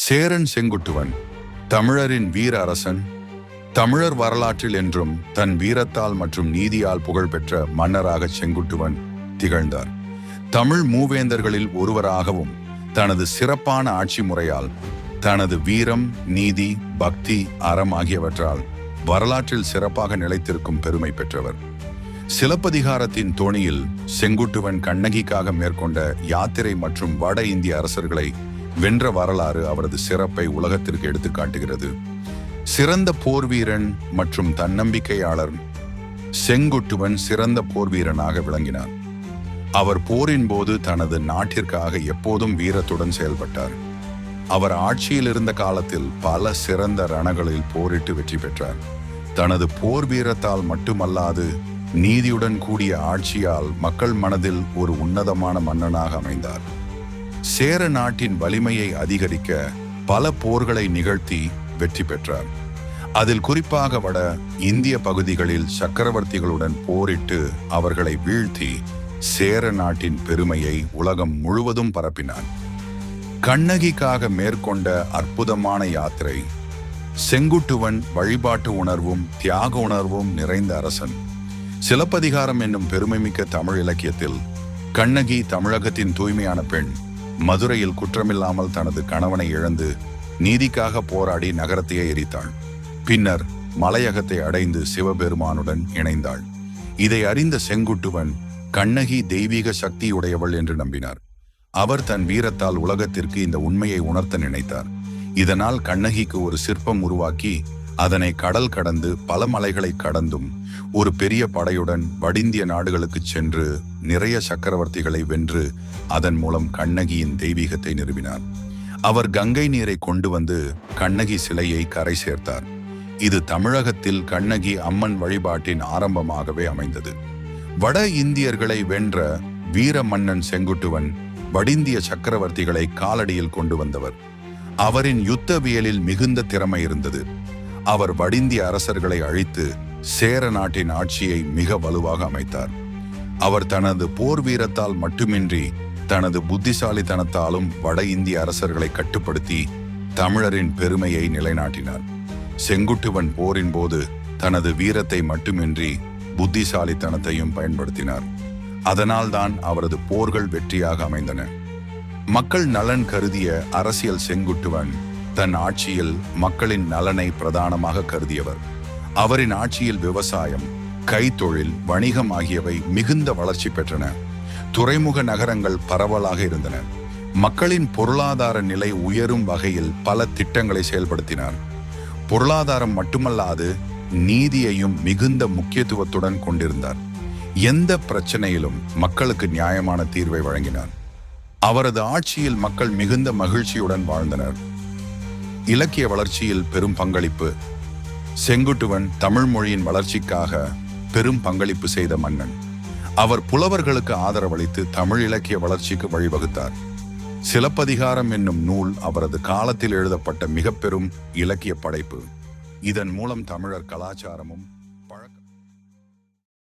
சேரன் செங்குட்டுவன் தமிழரின் வீர அரசன். தமிழர் வரலாற்றில் என்றும் தன் வீரத்தால் மற்றும் நீதியால் புகழ்பெற்ற மன்னராக செங்குட்டுவன் திகழ்ந்தார். தமிழ் மூவேந்தர்களில் ஒருவராகவும் தனது சிறப்பான ஆட்சி முறையால், தனது வீரம், நீதி, பக்தி, அறம் ஆகியவற்றால் வரலாற்றில் சிறப்பாக நிலைத்திருக்கும் பெருமை பெற்றவர். சிலப்பதிகாரத்தின் தோணியில் செங்குட்டுவன் கண்ணகிக்காக மேற்கொண்ட யாத்திரை மற்றும் வட இந்திய அரசர்களை வென்ற வரலாறு அவரது சிறப்பை உலகத்திற்கு எடுத்து காட்டுகிறது. சிறந்த போர் வீரன் மற்றும் தன்னம்பிக்கையாளர் செங்குட்டுவன் சிறந்த போர் வீரனாக விளங்கினார். அவர் போரின் போது தனது நாட்டிற்காக எப்போதும் வீரத்துடன் செயல்பட்டார். அவர் ஆட்சியில் இருந்த காலத்தில் பல சிறந்த ரணங்களில் போரிட்டு வெற்றி பெற்றார். தனது போர் வீரத்தால் மட்டுமல்லாது நீதியுடன் கூடிய ஆட்சியால் மக்கள் மனதில் ஒரு உன்னதமான மன்னனாக அமைந்தார். சேர நாட்டின் வலிமையை அதிகரிக்க பல போர்களை நிகழ்த்தி வெற்றி பெற்றார். அதில் குறிப்பாக வட இந்திய பகுதிகளில் சக்கரவர்த்திகளுடன் போரிட்டு அவர்களை வீழ்த்தி சேர நாட்டின் பெருமையை உலகம் முழுவதும் பரப்பினார். கண்ணகிக்காக மேற்கொண்ட அற்புதமான யாத்திரை. செங்குட்டுவன் வழிபாட்டு உணர்வும் தியாக உணர்வும் நிறைந்த அரசன். சிலப்பதிகாரம் என்னும் பெருமைமிக்க தமிழ் இலக்கியத்தில் கண்ணகி தமிழகத்தின் தூய்மையான பெண். மதுரையில் குற்றமில்லாமல் தனது கணவனை இழந்து நீதிக்காக போராடி நகரத்தையே எரித்தாள். பின்னர் மலையகத்தை அடைந்து சிவபெருமானுடன் இணைந்தாள். இதை அறிந்த செங்குட்டுவன் கண்ணகி தெய்வீக சக்தியுடையவள் என்று நம்பினார். அவர் தன் வீரத்தால் உலகத்திற்கு இந்த உண்மையை உணர்த்த நினைத்தார். இதனால் கண்ணகிக்கு ஒரு சிற்பம் உருவாக்கி அதனை கடல் கடந்து பல மலைகளை கடந்தும் ஒரு பெரிய படையுடன் வடிந்திய நாடுகளுக்கு சென்று நிறைய சக்கரவர்த்திகளை வென்று அதன் மூலம் கண்ணகியின் தெய்வீகத்தை நிறுவினார். அவர் கங்கை நீரை கொண்டு வந்து கண்ணகி சிலையை கரை சேர்த்தார். இது தமிழகத்தில் கண்ணகி அம்மன் வழிபாட்டின் ஆரம்பமாகவே அமைந்தது. வட இந்தியர்களை வென்ற வீர மன்னன் செங்குட்டுவன் வடிந்திய சக்கரவர்த்திகளை காலடியில் கொண்டு வந்தவர். அவரின் யுத்தவியலில் மிகுந்த திறமை இருந்தது. அவர் வடிந்திய அரசர்களை அழித்து சேர நாட்டின் ஆட்சியை மிக வலுவாக அமைத்தார். அவர் தனது போர் வீரத்தால் மட்டுமின்றி தனது புத்திசாலித்தனத்தாலும் வட இந்திய அரசர்களை கட்டுப்படுத்தி தமிழரின் பெருமையை நிலைநாட்டினார். செங்குட்டுவன் போரின் போது தனது வீரத்தை மட்டுமின்றி புத்திசாலித்தனத்தையும் பயன்படுத்தினார். அதனால்தான் அவரது போர்கள் வெற்றியாக அமைந்தன. மக்கள் நலன் கருதிய அரசியல் செங்குட்டுவன் தன் ஆட்சியில் மக்களின் நலனை பிரதானமாக கருதியவர். அவரின் ஆட்சியில் விவசாயம், கைத்தொழில், வணிகம் ஆகியவை மிகுந்த வளர்ச்சி பெற்றன. துறைமுக நகரங்கள் பரவலாக இருந்தன. மக்களின் பொருளாதார நிலை உயரும் வகையில் பல திட்டங்களை செயல்படுத்தினார். பொருளாதாரம் மட்டுமல்லாது நீதியையும் மிகுந்த முக்கியத்துவத்துடன் கொண்டிருந்தார். எந்த பிரச்சனையிலும் மக்களுக்கு நியாயமான தீர்வை வழங்கினார். அவரது ஆட்சியில் மக்கள் மிகுந்த மகிழ்ச்சியுடன் வாழ்ந்தனர். இலக்கிய வளர்ச்சியில் பெரும் பங்களிப்பு. செங்குட்டுவன் தமிழ் மொழியின் வளர்ச்சிக்காக பெரும் பங்களிப்பு செய்த மன்னன். அவர் புலவர்களுக்கு ஆதரவளித்து தமிழ் இலக்கிய வளர்ச்சிக்கு வழிவகுத்தார். சிலப்பதிகாரம் என்னும் நூல் அவரது காலத்தில் எழுதப்பட்ட மிக பெரும் இலக்கிய படைப்பு. இதன் மூலம் தமிழர் கலாச்சாரமும்